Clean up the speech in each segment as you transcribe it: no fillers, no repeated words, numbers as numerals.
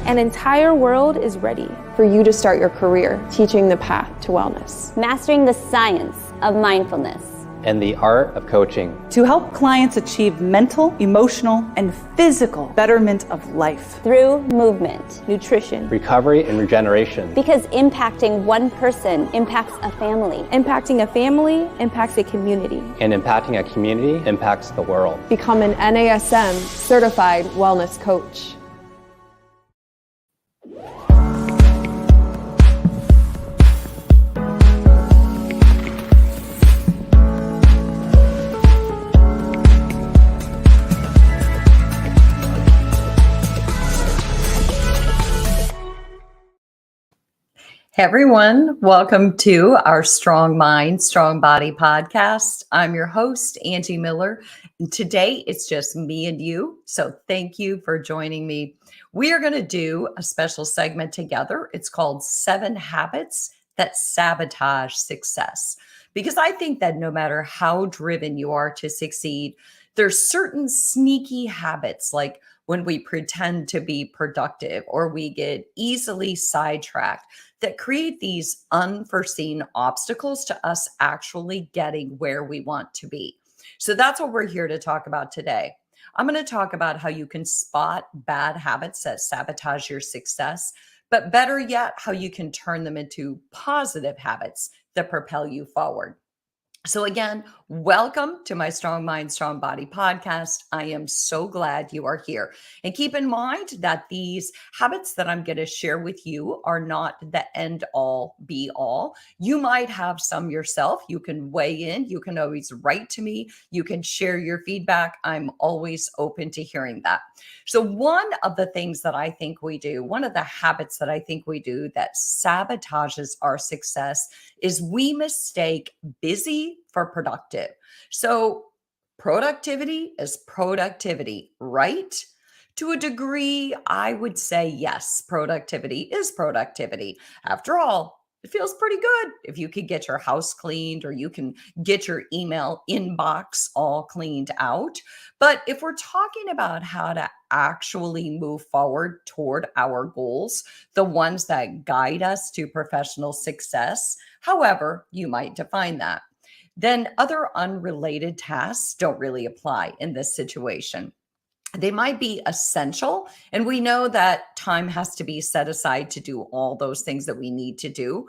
An entire world is ready for you to start your career teaching the path to wellness. Mastering the science of mindfulness. And the art of coaching. To help clients achieve mental, emotional, and physical betterment of life. Through movement, nutrition, recovery, and regeneration. Because impacting one person impacts a family. Impacting a family impacts a community. And impacting a community impacts the world. Become an NASM certified wellness coach. Hey everyone, welcome to our Strong Mind, Strong Body podcast. I'm your host, Angie Miller, and today it's just me and you. So thank you for joining me. We are going to do a special segment together. It's called 7 Habits That Sabotage Success. Because I think that no matter how driven you are to succeed, there's certain sneaky habits like when we pretend to be productive or we get easily sidetracked that create these unforeseen obstacles to us actually getting where we want to be. So that's what we're here to talk about today. I'm going to talk about how you can spot bad habits that sabotage your success, but better yet, how you can turn them into positive habits that propel you forward. So again, welcome to my Strong Mind, Strong Body podcast. I am so glad you are here. And keep in mind that these habits that I'm going to share with you are not the end all be all. You might have some yourself. You can weigh in. You can always write to me. You can share your feedback. I'm always open to hearing that. So one of the things that I think we do, one of the habits that I think we do that sabotages our success is we mistake busy for productive. So productivity is productivity, right? To a degree, I would say yes, productivity is productivity. After all, it feels pretty good if you could get your house cleaned or you can get your email inbox all cleaned out. But if we're talking about how to actually move forward toward our goals, the ones that guide us to professional success, however you might define that, then other unrelated tasks don't really apply in this situation. They might be essential, and we know that time has to be set aside to do all those things that we need to do.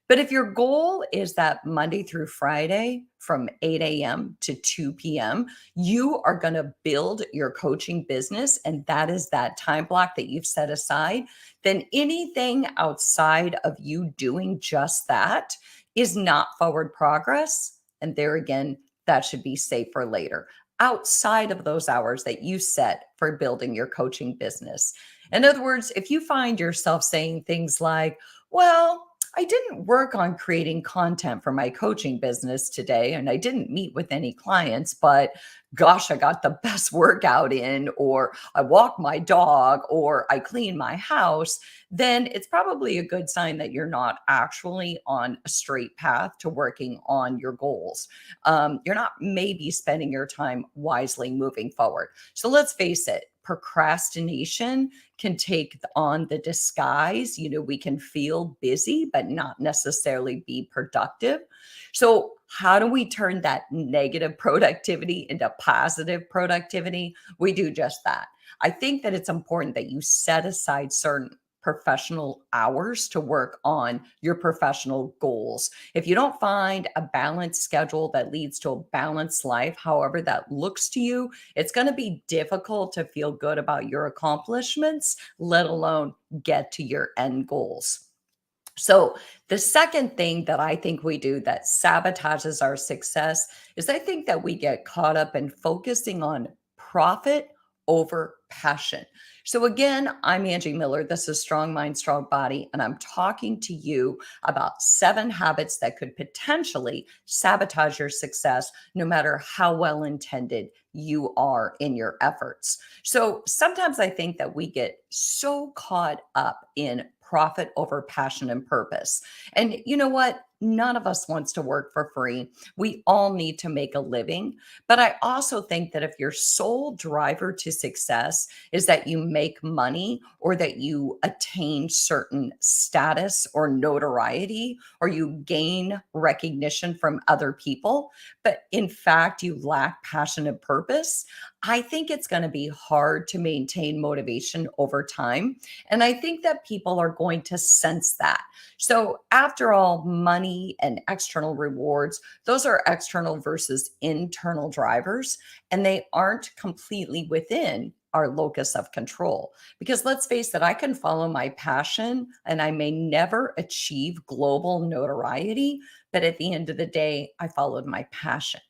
But if your goal is that Monday through Friday from 8 a.m. to 2 p.m., you are going to build your coaching business, and that is that time block that you've set aside, then anything outside of you doing just that is not forward progress. And there again, that should be saved for later, outside of those hours that you set for building your coaching business. In other words, if you find yourself saying things like, well, I didn't work on creating content for my coaching business today, and I didn't meet with any clients, but gosh, I got the best workout in, or I walked my dog, or I cleaned my house, then it's probably a good sign that you're not actually on a straight path to working on your goals. You're not maybe spending your time wisely moving forward. So let's face it, procrastination can take on the disguise. We can feel busy, but not necessarily be productive. So how do we turn that negative productivity into positive productivity? We do just that. I think that it's important that you set aside certain professional hours to work on your professional goals. If you don't find a balanced schedule that leads to a balanced life, however that looks to you, it's going to be difficult to feel good about your accomplishments, let alone get to your end goals. So the second thing that I think we do that sabotages our success is I think that we get caught up in focusing on profit over passion. So again, I'm Angie Miller. This is Strong Mind, Strong Body, and I'm talking to you about 7 habits that could potentially sabotage your success, no matter how well intended you are in your efforts. So sometimes I think that we get so caught up in profit over passion and purpose. And you know what? none of us wants to work for free. We all need to make a living. But I also think that if your sole driver to success is that you make money or that you attain certain status or notoriety or you gain recognition from other people, but in fact you lack passion and purpose, I think it's going to be hard to maintain motivation over time. And I think that people are going to sense that. So, after all, money and external rewards, those are external versus internal drivers, and they aren't completely within our locus of control. Because let's face it, I can follow my passion and I may never achieve global notoriety, but at the end of the day, I followed my passion.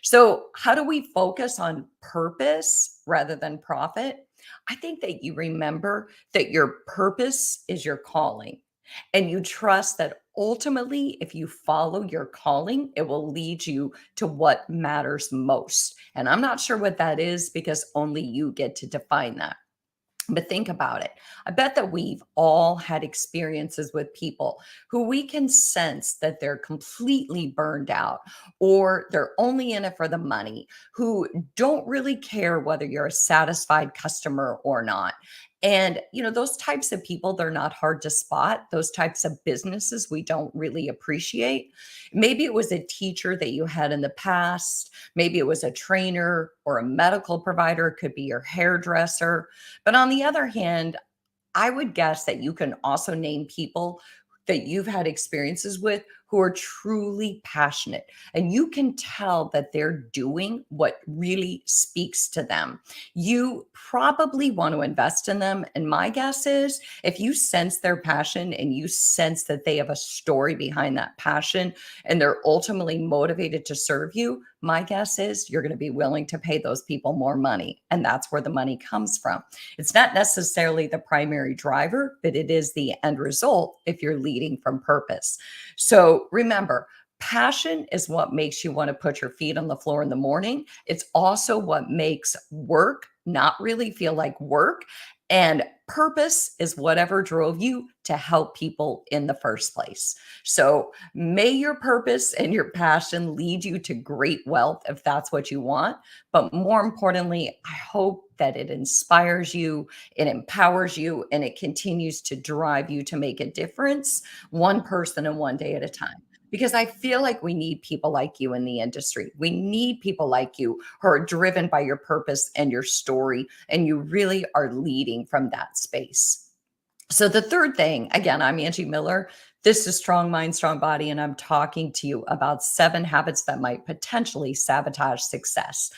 So, how do we focus on purpose rather than profit? I think that you remember that your purpose is your calling, and you trust that ultimately, if you follow your calling, it will lead you to what matters most. And I'm not sure what that is because only you get to define that. But think about it. I bet that we've all had experiences with people who we can sense that they're completely burned out or they're only in it for the money, who don't really care whether you're a satisfied customer or not. And, those types of people, they're not hard to spot. Those types of businesses we don't really appreciate. Maybe it was a teacher that you had in the past. Maybe it was a trainer or a medical provider. It could be your hairdresser. But on the other hand, I would guess that you can also name people that you've had experiences with who are truly passionate. And you can tell that they're doing what really speaks to them. You probably want to invest in them. And my guess is if you sense their passion and you sense that they have a story behind that passion and they're ultimately motivated to serve you, my guess is you're going to be willing to pay those people more money. And that's where the money comes from. It's not necessarily the primary driver, but it is the end result if you're leading from purpose. So remember, passion is what makes you want to put your feet on the floor in the morning. It's also what makes work not really feel like work. And purpose is whatever drove you to help people in the first place. So may your purpose and your passion lead you to great wealth if that's what you want. But more importantly, I hope that it inspires you, it empowers you, and it continues to drive you to make a difference, one person and one day at a time. Because I feel like we need people like you in the industry. We need people like you who are driven by your purpose and your story, and you really are leading from that space. So the third thing, again, I'm Angie Miller. This is Strong Mind, Strong Body, and I'm talking to you about 7 habits that might potentially sabotage success.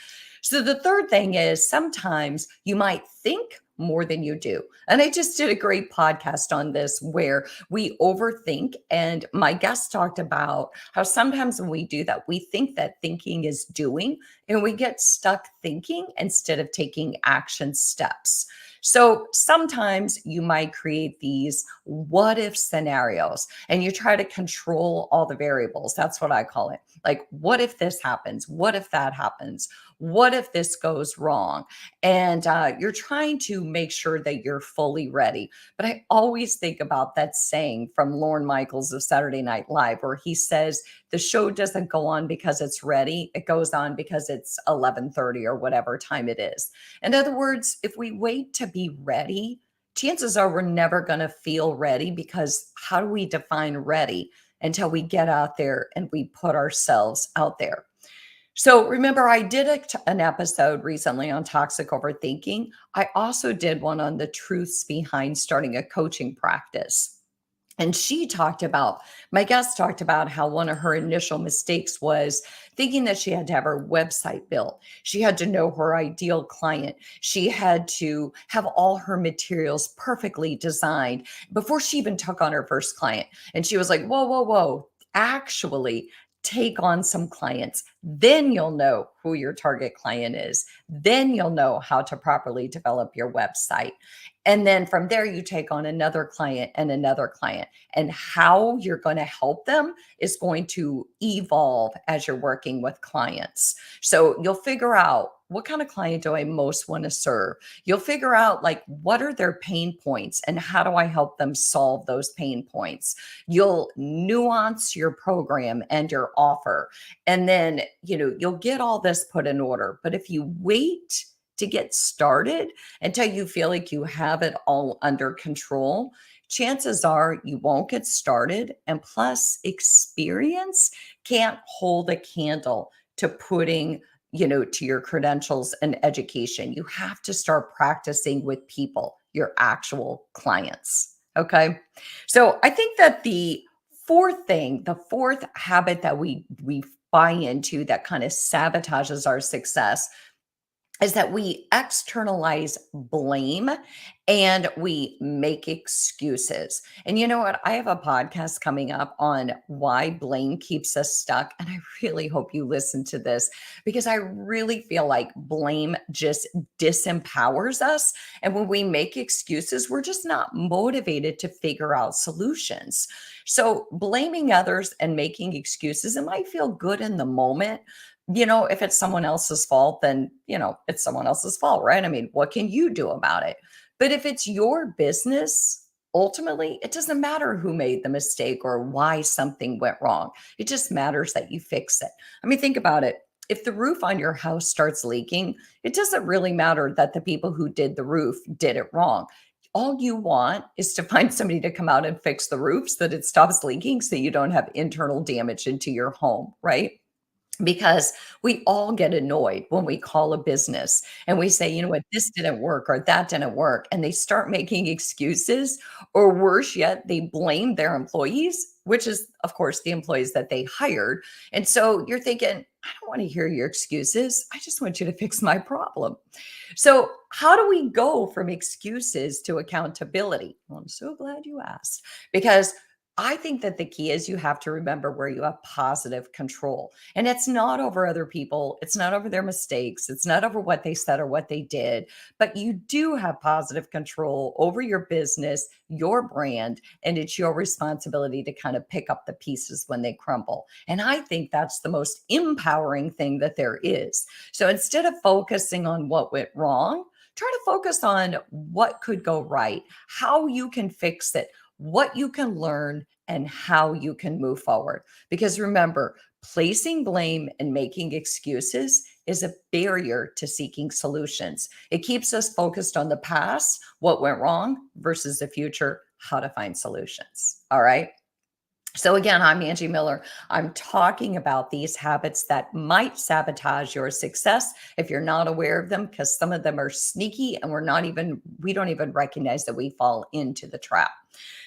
So the third thing is sometimes you might think more than you do. And I just did a great podcast on this where we overthink. And my guest talked about how sometimes when we do that, we think that thinking is doing, and we get stuck thinking instead of taking action steps. So sometimes you might create these what if scenarios and you try to control all the variables. That's what I call it. Like, what if this happens? What if that happens? What if this goes wrong? And you're trying to make sure that you're fully ready. But I always think about that saying from Lorne Michaels of Saturday Night Live, where he says, the show doesn't go on because it's ready. It goes on because it's 11:30 or whatever time it is. In other words, if we wait to be ready, chances are we're never going to feel ready, because how do we define ready until we get out there and we put ourselves out there? So remember, I did an episode recently on toxic overthinking. I also did one on the truths behind starting a coaching practice. And my guest talked about how one of her initial mistakes was thinking that she had to have her website built. She had to know her ideal client. She had to have all her materials perfectly designed before she even took on her first client. And she was like, whoa, whoa, whoa. Actually, take on some clients. Then you'll know who your target client is. Then you'll know how to properly develop your website. And then from there, you take on another client and another client. And how you're going to help them is going to evolve as you're working with clients. So you'll figure out what kind of client do I most want to serve? You'll figure out like what are their pain points and how do I help them solve those pain points? You'll nuance your program and your offer. And then, you'll get all this put in order. But if you wait to get started until you feel like you have it all under control, chances are you won't get started. And plus, experience can't hold a candle to putting, to your credentials and education. You have to start practicing with people, your actual clients. Okay. So I think that the fourth habit that we buy into that kind of sabotages our success is that we externalize blame and we make excuses. And you know what? I have a podcast coming up on why blame keeps us stuck. And I really hope you listen to this because I really feel like blame just disempowers us. And when we make excuses, we're just not motivated to figure out solutions. So blaming others and making excuses, it might feel good in the moment. If it's someone else's fault, then, it's someone else's fault, right? I mean, what can you do about it? But if it's your business, ultimately, it doesn't matter who made the mistake or why something went wrong. It just matters that you fix it. I mean, think about it. If the roof on your house starts leaking, it doesn't really matter that the people who did the roof did it wrong. All you want is to find somebody to come out and fix the roof so that it stops leaking so you don't have internal damage into your home, right? Because we all get annoyed when we call a business and we say, you know what, this didn't work or that didn't work. And they start making excuses, or worse yet, they blame their employees, which is, of course, the employees that they hired. And so you're thinking, I don't want to hear your excuses. I just want you to fix my problem. So how do we go from excuses to accountability? Well, I'm so glad you asked, because I think that the key is you have to remember where you have positive control. And it's not over other people. It's not over their mistakes. It's not over what they said or what they did, but you do have positive control over your business, your brand, and it's your responsibility to kind of pick up the pieces when they crumble. And I think that's the most empowering thing that there is. So instead of focusing on what went wrong, try to focus on what could go right, how you can fix it, what you can learn, and how you can move forward. Because remember, placing blame and making excuses is a barrier to seeking solutions. It keeps us focused on the past, what went wrong, versus the future, how to find solutions. All right. So again, I'm Angie Miller. I'm talking about these habits that might sabotage your success if you're not aware of them, because some of them are sneaky and we don't even recognize that we fall into the trap.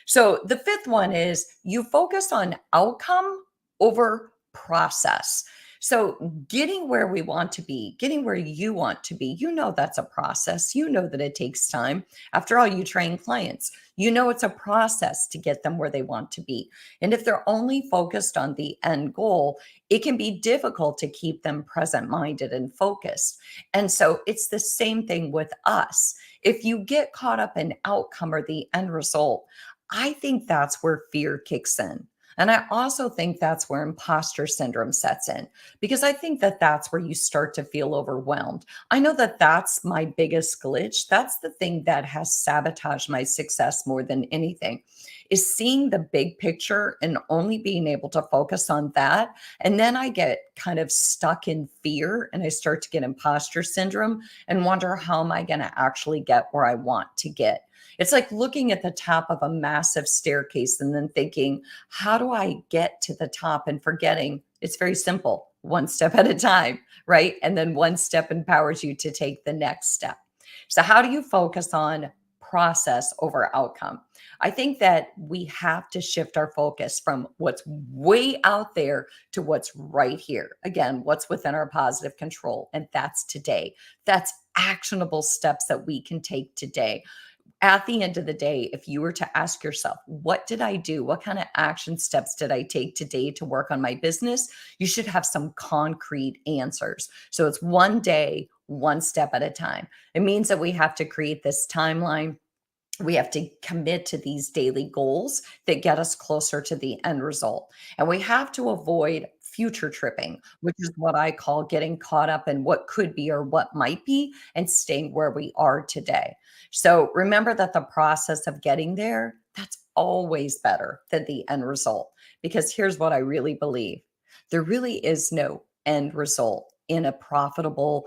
So the fifth one is you focus on outcome over process. So getting where we want to be, getting where you want to be, that's a process. That it takes time. After all, you train clients. It's a process to get them where they want to be. And if they're only focused on the end goal, it can be difficult to keep them present-minded and focused. And so it's the same thing with us. If you get caught up in outcome or the end result, I think that's where fear kicks in. And I also think that's where imposter syndrome sets in, because I think that that's where you start to feel overwhelmed. I know that that's my biggest glitch. That's the thing that has sabotaged my success more than anything, is seeing the big picture and only being able to focus on that. And then I get kind of stuck in fear and I start to get imposter syndrome and wonder, how am I going to actually get where I want to get? It's like looking at the top of a massive staircase and then thinking, how do I get to the top? And forgetting it's very simple, one step at a time, right? And then one step empowers you to take the next step. So how do you focus on process over outcome? I think that we have to shift our focus from what's way out there to what's right here. Again, what's within our positive control. And that's today. That's actionable steps that we can take today. At the end of the day, if you were to ask yourself, what did I do? What kind of action steps did I take today to work on my business? You should have some concrete answers. So it's one day, one step at a time. It means that we have to create this timeline. We have to commit to these daily goals that get us closer to the end result. And we have to avoid future tripping, which is what I call getting caught up in what could be or what might be and staying where we are today. So remember that the process of getting there, that's always better than the end result. Because here's what I really believe. There really is no end result in a profitable,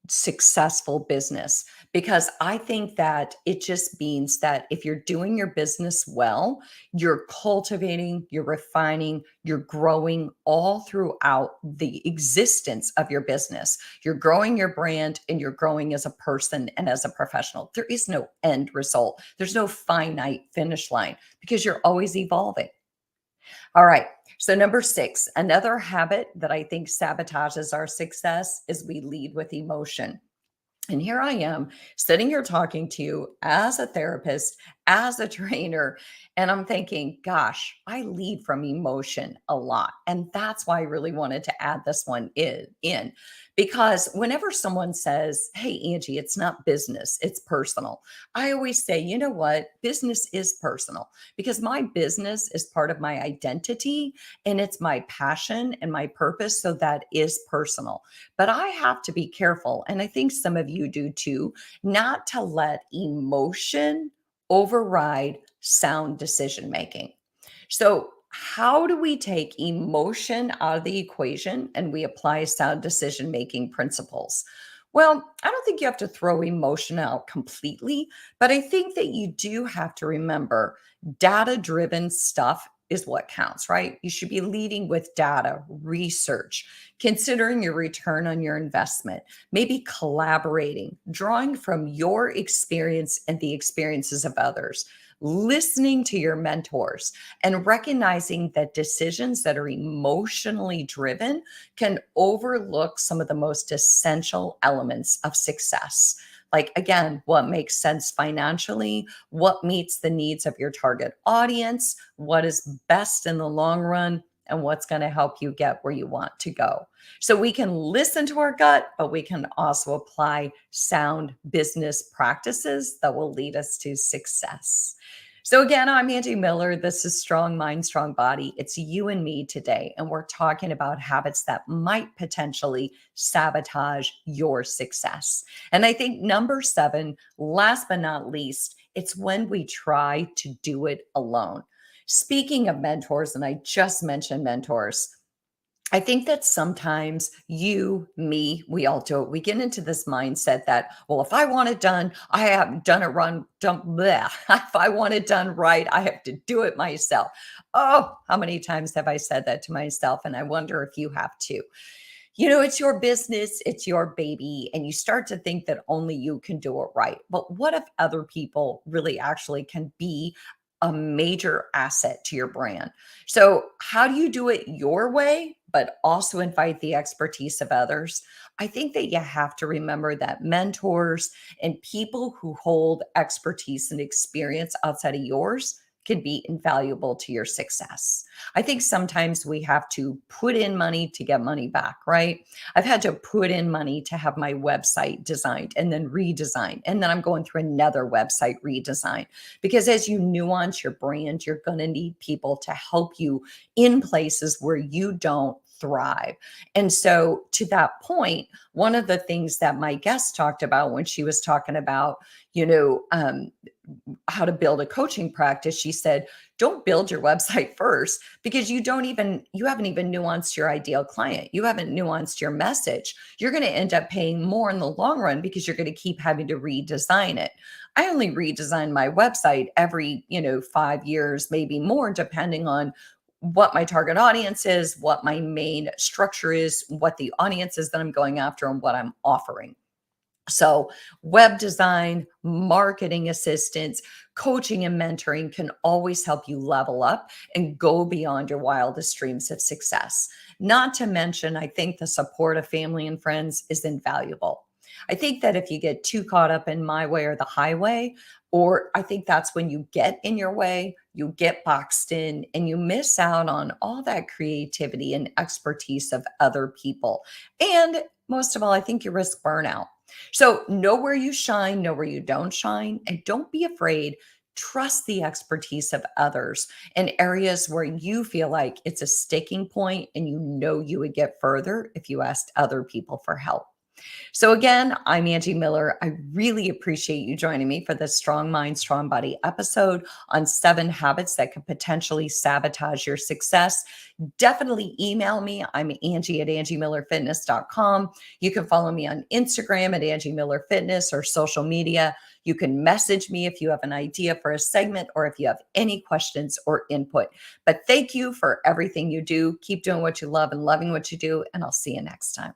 successful business, because I think that it just means that if you're doing your business well, you're cultivating, you're refining, you're growing all throughout the existence of your business. You're growing your brand and you're growing as a person and as a professional. There is no end result. There's no finite finish line because you're always evolving. All right. So, number 6, another habit that I think sabotages our success is we lead with emotion. And here I am sitting here talking to you as a therapist, as a trainer, and I'm thinking, gosh, I lead from emotion a lot. And that's why I really wanted to add this one in because whenever someone says, hey, Angie, it's not business, it's personal, I always say, you know what? Business is personal because my business is part of my identity and it's my passion and my purpose. So that is personal. But I have to be careful, and I think some of you do too, not to let emotion override sound decision making. So, how do we take emotion out of the equation and we apply sound decision making principles? Well, I don't think you have to throw emotion out completely, but I think that you do have to remember data driven stuff is what counts, right? You should be leading with data, research, considering your return on your investment, maybe collaborating, drawing from your experience and the experiences of others, listening to your mentors, and recognizing that decisions that are emotionally driven can overlook some of the most essential elements of success. Like, again, what makes sense financially, what meets the needs of your target audience, what is best in the long run, and what's going to help you get where you want to go. So we can listen to our gut, but we can also apply sound business practices that will lead us to success. So again, I'm Angie Miller. This is Strong Mind, Strong Body. It's you and me today, and we're talking about habits that might potentially sabotage your success. And I think number 7, last but not least, it's when we try to do it alone. Speaking of mentors, and I just mentioned mentors, I think that sometimes you, me, we all do it. We get into this mindset that, well, if I want it done, I haven't done it bleh. If I want it done right, I have to do it myself. Oh, how many times have I said that to myself? And I wonder if you have too. You know, it's your business, it's your baby, and you start to think that only you can do it right. But what if other people really actually can be a major asset to your brand? So, how do you do it your way, but also invite the expertise of others? I think that you have to remember that mentors and people who hold expertise and experience outside of yours can be invaluable to your success. I think sometimes we have to put in money to get money back, right? I've had to put in money to have my website designed and then redesigned. And then I'm going through another website redesign because as you nuance your brand, you're going to need people to help you in places where you don't thrive. And so to that point, one of the things that my guest talked about when she was talking about, how to build a coaching practice, she said, don't build your website first because you haven't even nuanced your ideal client. You haven't nuanced your message. You're going to end up paying more in the long run because you're going to keep having to redesign it. I only redesign my website every, 5 years, maybe more, depending on what my target audience is, what my main structure is, what the audience is that I'm going after, and what I'm offering. So web design, marketing assistance, coaching and mentoring can always help you level up and go beyond your wildest dreams of success. Not to mention, I think the support of family and friends is invaluable. I think that if you get too caught up in my way or the highway, or I think that's when you get in your way, you get boxed in, and you miss out on all that creativity and expertise of other people. And most of all, I think you risk burnout. So know where you shine, know where you don't shine, and don't be afraid trust the expertise of others in areas where you feel like it's a sticking point and you know you would get further if you asked other people for help. So again, I'm Angie Miller. I really appreciate you joining me for this Strong Mind, Strong Body episode on 7 habits that could potentially sabotage your success. Definitely email me. I'm Angie at angiemillerfitness.com. You can follow me on Instagram at Angie Miller Fitness or social media. You can message me if you have an idea for a segment or if you have any questions or input. But thank you for everything you do. Keep doing what you love and loving what you do, and I'll see you next time.